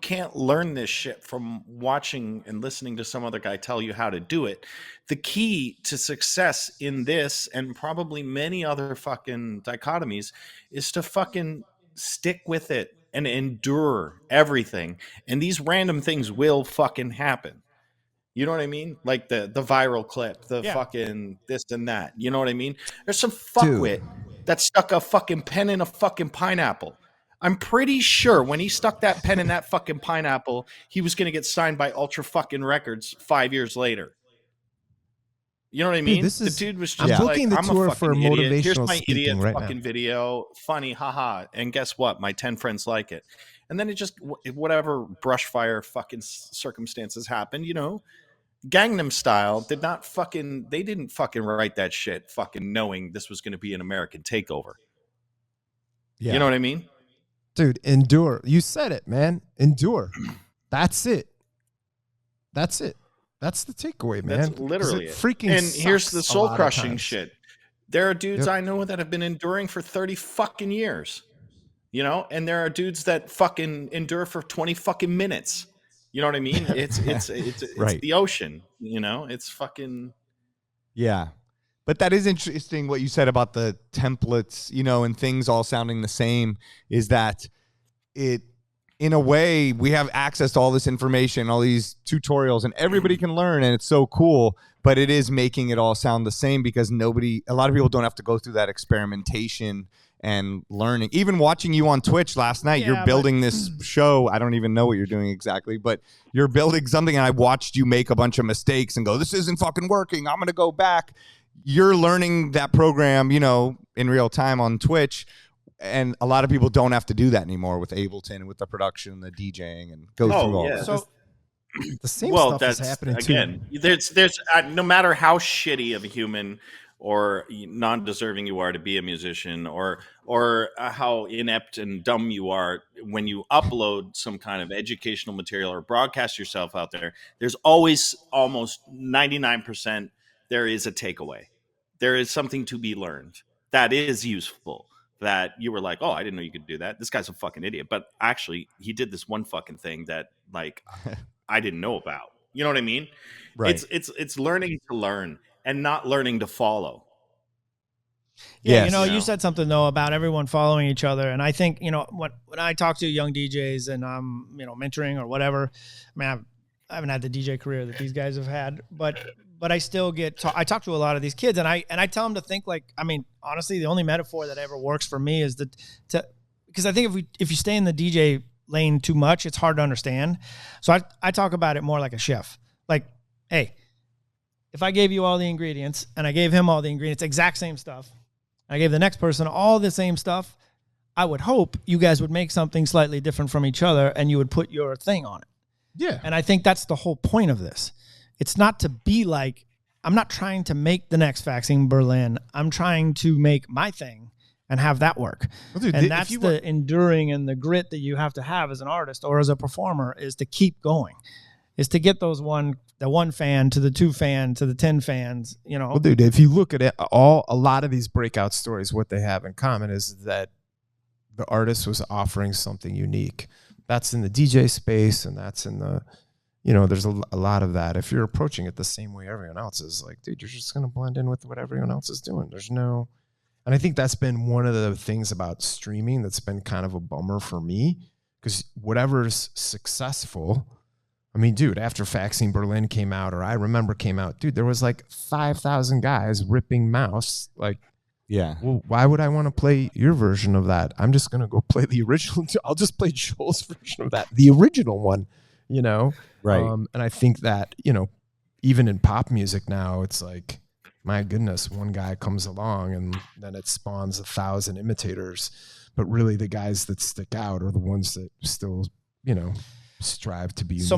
can't learn this shit from watching and listening to some other guy tell you how to do it. The key to success in this and probably many other fucking dichotomies is to fucking stick with it and endure everything. And these random things will fucking happen. You know what I mean? Like the viral clip, the fucking this and that. You know what I mean? There's some fuckwit that stuck a fucking pen in a fucking pineapple. I'm pretty sure when he stuck that pen in that fucking pineapple, he was going to get signed by Ultra fucking Records 5 years later. You know what I mean? The dude was just like, I'm a fucking idiot. Here's my idiot fucking video. Funny, haha. And guess what? My 10 friends like it. And then it just, whatever brush fire fucking circumstances happened, you know, Gangnam Style did not fucking, they didn't fucking write that shit fucking knowing this was going to be an American takeover. Yeah. You know what I mean? Dude, endure. You said it, man. Endure. That's it. That's it. That's the takeaway, man. That's literally it. Freaking and here's the soul crushing shit. There are dudes I know that have been enduring for 30 fucking years. You know, and there are dudes that fucking endure for 20 fucking minutes. You know what I mean? It's right. The ocean, you know, it's fucking. Yeah. But that is interesting what you said about the templates, you know, and things all sounding the same, is that it, in a way, we have access to all this information, all these tutorials, and everybody can learn, and it's so cool, but it is making it all sound the same because a lot of people don't have to go through that experimentation and learning. Even watching you on Twitch last night, you're building this show. I don't even know what you're doing exactly, but you're building something, and I watched you make a bunch of mistakes and go, this isn't fucking working. I'm going to go back. You're learning that program, you know, in real time on Twitch, and a lot of people don't have to do that anymore with Ableton and with the production, the DJing, and go through all this. So the same stuff is happening again, too. There's no matter how shitty of a human or non-deserving you are to be a musician, or how inept and dumb you are when you upload some kind of educational material or broadcast yourself out there, there's always almost 99% there is a takeaway. There is something to be learned that is useful, that you were like, oh, I didn't know you could do that. This guy's a fucking idiot. But actually, he did this one fucking thing that, like, I didn't know about. You know what I mean? Right. It's learning to learn and not learning to follow. Yeah, you know, you said something, though, about everyone following each other. And I think, you know, when I talk to young DJs and I'm, you know, mentoring or whatever, I mean, I haven't had the DJ career that these guys have had, but I still I talk to a lot of these kids, and I tell them to think like, I mean, honestly, the only metaphor that ever works for me is because I think if you stay in the DJ lane too much, it's hard to understand. So I talk about it more like a chef. Like, hey, if I gave you all the ingredients and I gave him all the ingredients, exact same stuff, I gave the next person all the same stuff, I would hope you guys would make something slightly different from each other and you would put your thing on it. Yeah. And I think that's the whole point of this. It's not to be like, I'm not trying to make the next Faxing Berlin. I'm trying to make my thing and have that work. Well, dude, and that's the enduring and the grit that you have to have as an artist or as a performer, is to keep going, is to get the one fan to the 2 fan to the 10 fans, you know. Well, dude, if you look at it, a lot of these breakout stories, what they have in common is that the artist was offering something unique. That's in the DJ space, and that's in the, you know, there's a lot of that. If you're approaching it the same way everyone else is, like, dude, you're just going to blend in with what everyone else is doing. And I think that's been one of the things about streaming that's been kind of a bummer for me, because whatever's successful, I mean, dude, after Faxing Berlin came out, or I Remember came out, dude, there was like 5,000 guys ripping mouse. Like, yeah. Well, why would I want to play your version of that? I'm just going to go play the original. I'll just play Joel's version of that, the original one, you know? Right. And I think that, you know, even in pop music now, it's like, my goodness, one guy comes along and then it spawns 1,000 imitators. But really the guys that stick out are the ones that still, you know, strive to be unique. So